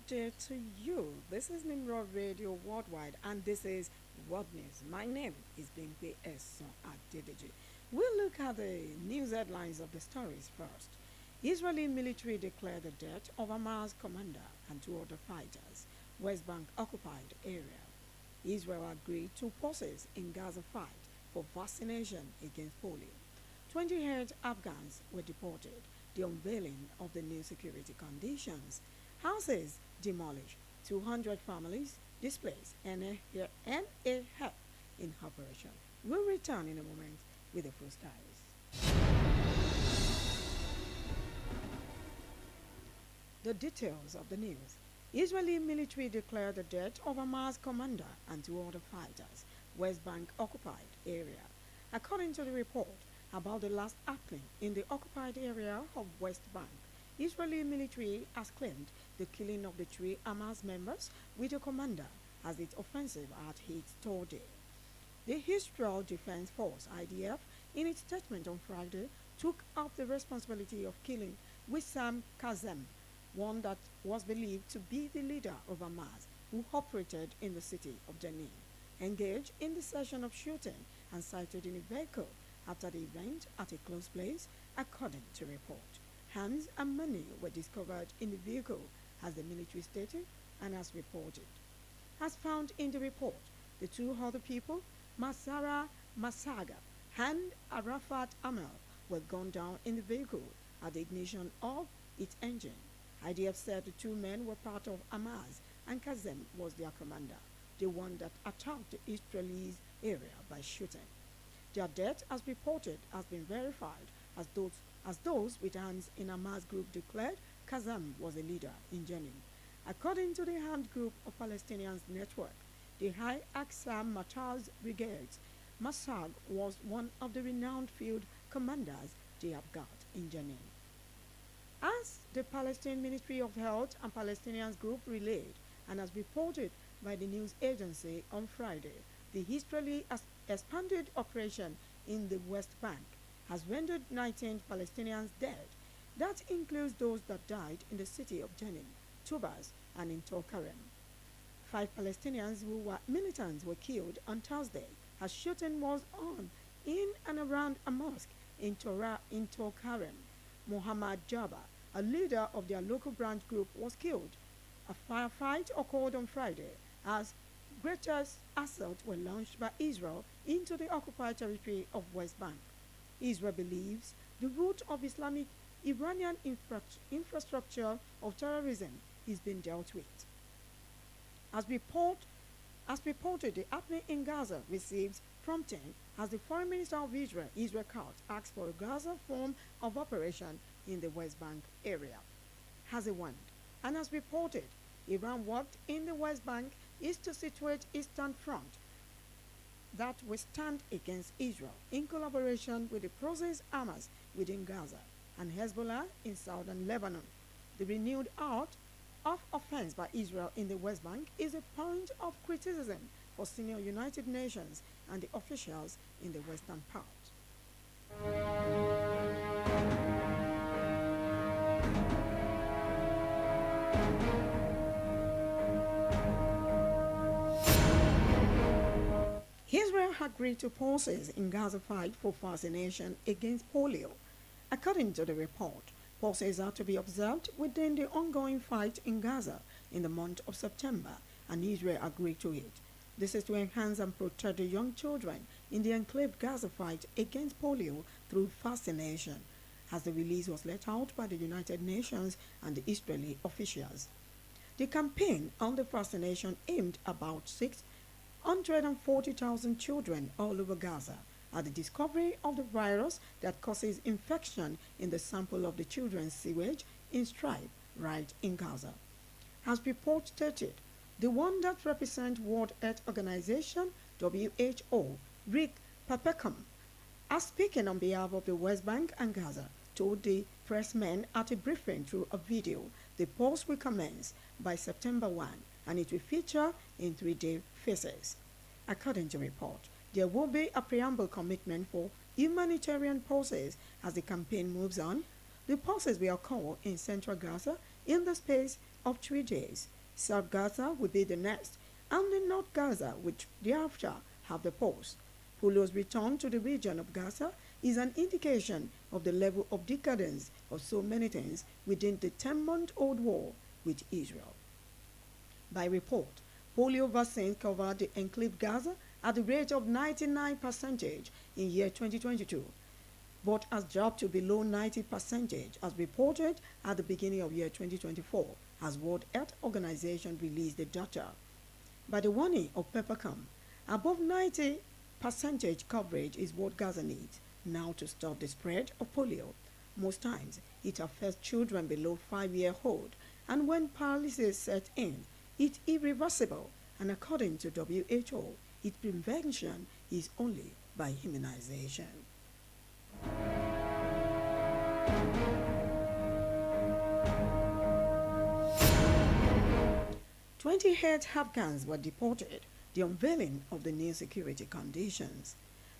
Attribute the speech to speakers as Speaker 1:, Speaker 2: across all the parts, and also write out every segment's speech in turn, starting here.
Speaker 1: good day to you. This is Nimrod Radio Worldwide, and this is World News. My name is Bimpe Esan Adedeji. We'll look at the news headlines of the stories first. Israeli military declared the death of Hamas commander and two other fighters, West Bank occupied area. Israel agreed to pauses in Gaza fight for vaccination against polio. 28 Afghans were deported. The unveiling of the new security conditions. Houses demolished, 200 families displaced, and a help in operation. We'll return in a moment with the full stories. The details of the news. Israeli military declared the death of Hamas commander and two other fighters, West Bank occupied area. According to the report about the last happening in the occupied area of West Bank, Israeli military has claimed the killing of the three Hamas members with the commander as its offensive at its third day. The Israel Defense Force (IDF), in its statement on Friday, took up the responsibility of killing Wissam Kazem, one that was believed to be the leader of Hamas, who operated in the city of Jenin, engaged in the session of shooting and sighted in a vehicle after the event at a close place, according to report. Hands and money were discovered in the vehicle, as the military stated and as reported. As found in the report, the two other people, Masara Masaga and Arafat Amal, were gunned down in the vehicle at the ignition of its engine. IDF said the two men were part of Hamas and Kazem was their commander, the one that attacked the Israelis area by shooting. Their death, as reported, has been verified as those with hands in Hamas group declared Kazem was a leader in Jenin. According to the Armed Group of Palestinians Network, the High Aqsa Mataz Brigades, Massag was one of the renowned field commanders they have got in Jenin. As the Palestinian Ministry of Health and Palestinians group relayed and as reported by the news agency on Friday, the Israeli expanded operation in the West Bank has rendered 19 Palestinians dead. That includes those that died in the city of Jenin, Tubas, and in Tulkarem. 5 Palestinians who were militants were killed on Thursday as shooting was on in and around a mosque in Tulkarem. Muhammad Jabba, a leader of their local branch group, was killed. A firefight occurred on Friday as greater assaults were launched by Israel into the occupied territory of West Bank. Israel believes the root of Islamic Iranian infrastructure of terrorism is being dealt with. As, report, as reported, the happening in Gaza receives prompting as the Foreign Minister of Israel, Israel Katz, asked for a Gaza form of operation in the West Bank area. Has a warned, and as reported, Iran worked in the West Bank is to situate Eastern Front that will stand against Israel in collaboration with the process Hamas within Gaza and Hezbollah in southern Lebanon. The renewed out of offense by Israel in the West Bank is a point of criticism for senior United Nations and the officials in the western part. Israel agreed to pauses in Gaza fight for vaccination against polio. According to the report, pauses are to be observed within the ongoing fight in Gaza in the month of September, and Israel agreed to it. This is to enhance and protect the young children in the enclave Gaza fight against polio through vaccination, as the release was let out by the United Nations and the Israeli officials. The campaign on the vaccination aimed about 640,000 children all over Gaza at the discovery of the virus that causes infection in the sample of the children's sewage in Stripe, right in Gaza. As report stated, the one that represents World Health Organization (WHO), Rick Papecum, as speaking on behalf of the West Bank and Gaza, told the pressmen at a briefing through a video the pause will commence by September 1 and it will feature in 3-day phases. According to report, there will be a preamble commitment for humanitarian pauses as the campaign moves on. The pauses will occur in central Gaza, in the space of 3 days. South Gaza will be the next, and the North Gaza will thereafter have the pause. Polio's return to the region of Gaza is an indication of the level of decadence of so many things within the 10-month-old war with Israel. By report, polio vaccines covered the enclave Gaza at the rate of 99% in year 2022, but has dropped to below 90% as reported at the beginning of year 2024 as World Health Organization released the data. By the warning of Peppercam, above 90% coverage is what Gaza needs now to stop the spread of polio. Most times, it affects children below 5 years old, and when paralysis sets in, it's irreversible, and according to WHO, its prevention is only by immunization. 28 Afghans were deported, the unveiling of the new security conditions.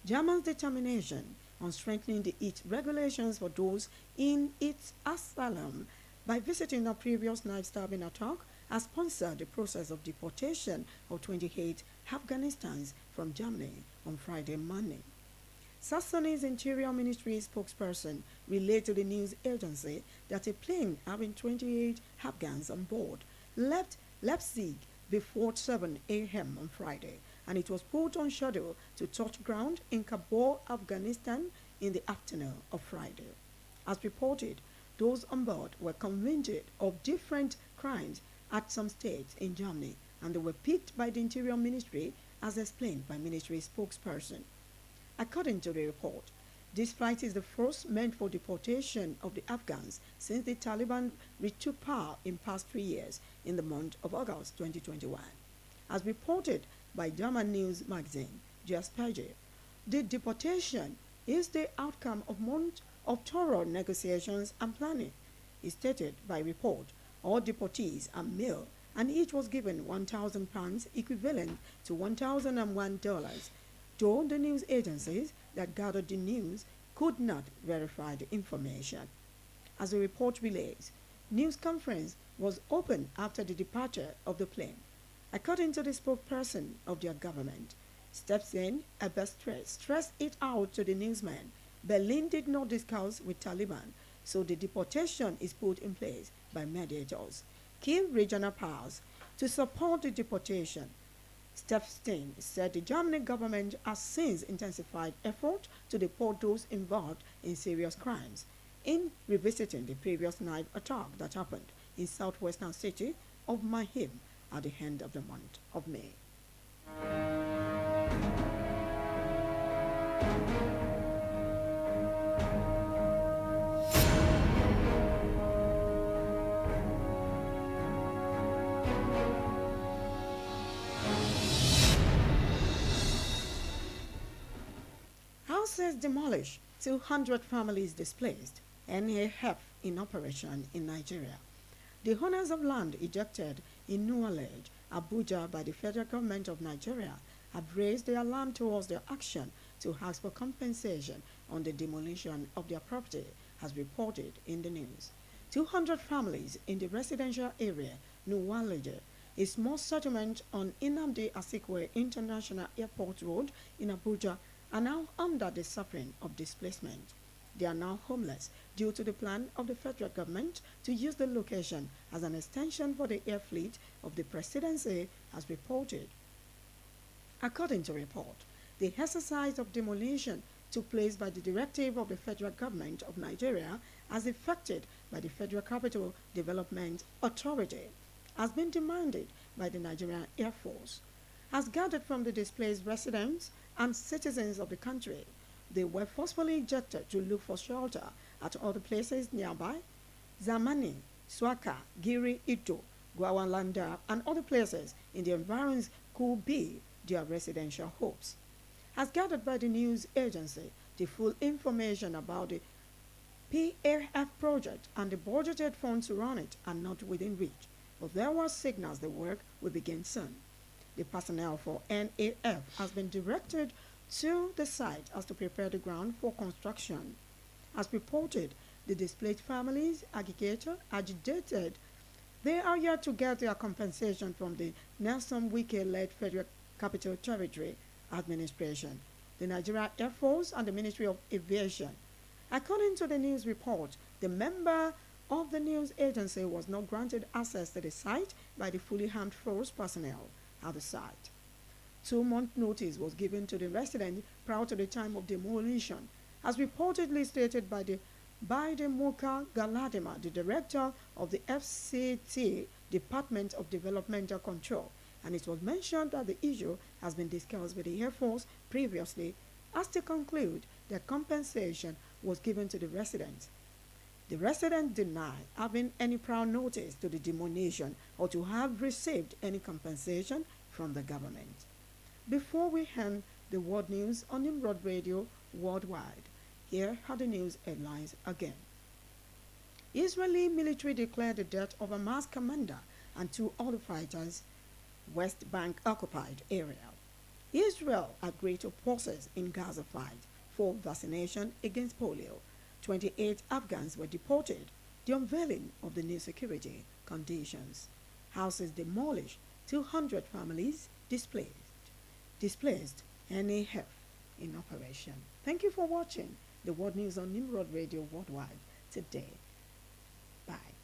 Speaker 1: Germany's determination on strengthening the its regulations for those in its asylum by visiting a previous knife-stabbing attack has sponsored the process of deportation of 28 Afghanistans from Germany on Friday morning. Sassani's Interior Ministry spokesperson relayed to the news agency that a plane having 28 Afghans on board left Leipzig before 7 a.m. on Friday, and it was put on schedule to touch ground in Kabul, Afghanistan in the afternoon of Friday. As reported, those on board were convicted of different crimes at some states in Germany, and they were picked by the Interior Ministry as explained by ministry spokesperson. According to the report, this flight is the first meant for deportation of the Afghans since the Taliban retook power in past 3 years in the month of August 2021. As reported by German news magazine Der Spiegel, the deportation is the outcome of months of thorough negotiations and planning. It stated by report, all deportees are male and each was given £1,000 equivalent to $1,001, though the news agencies that gathered the news could not verify the information. As the report relays, news conference was opened after the departure of the plane. According to the spokesperson of their government, Stephen Abestre stressed it out to the newsman. Berlin did not discuss with Taliban, so the deportation is put in place by mediators, key regional powers, to support the deportation. Stepstein said the German government has since intensified efforts to deport those involved in serious crimes in revisiting the previous knife attack that happened in southwestern city of Mahim at the end of the month of May. Houses demolished, 200 families displaced, NAF in operation in Nigeria. The owners of land ejected in Nuwalej, Abuja by the federal government of Nigeria have raised the alarm towards their action to ask for compensation on the demolition of their property, as reported in the news. 200 families in the residential area, Nuwalej, a small settlement on Nnamdi Azikiwe International Airport Road in Abuja, are now under the suffering of displacement. They are now homeless due to the plan of the federal government to use the location as an extension for the air fleet of the presidency, as reported. According to report, the exercise of demolition took place by the directive of the federal government of Nigeria as effected by the Federal Capital Development Authority, has been demanded by the Nigerian Air Force. As gathered from the displaced residents and citizens of the country, they were forcefully ejected to look for shelter at other places nearby. Zamani, Swaka, Giri, Ito, Gwawalanda, and other places in the environs could be their residential hopes. As gathered by the news agency, the full information about the PAF project and the budgeted funds to run it are not within reach, but there were signals the work will begin soon. The personnel for NAF has been directed to the site as to prepare the ground for construction. As reported, the displaced families agitated They are yet to get their compensation from the Nelson Wike-led Federal Capital Territory Administration, the Nigeria Air Force, and the Ministry of Aviation. According to the news report, the member of the news agency was not granted access to the site by the fully armed force personnel at the site. 2-month notice was given to the resident prior to the time of demolition, as reportedly stated by the Muka Galadima, the director of the FCT Department of Developmental Control, and it was mentioned that the issue has been discussed with the Air Force previously, as to conclude that compensation was given to the residents. The resident denied having any prior notice to the demolition or to have received any compensation from the government. Before we end the world news on Nimrod Radio worldwide, here are the news headlines again. Israeli military declared the death of a Hamas commander and 2 other fighters, West Bank occupied area. Israel agreed to pauses in Gaza fight for vaccination against polio. 28 Afghans were deported. The unveiling of the new security conditions. Houses demolished, 200 families displaced, NAF in operation. Thank you for watching the World News on Nimrod Radio Worldwide today. Bye.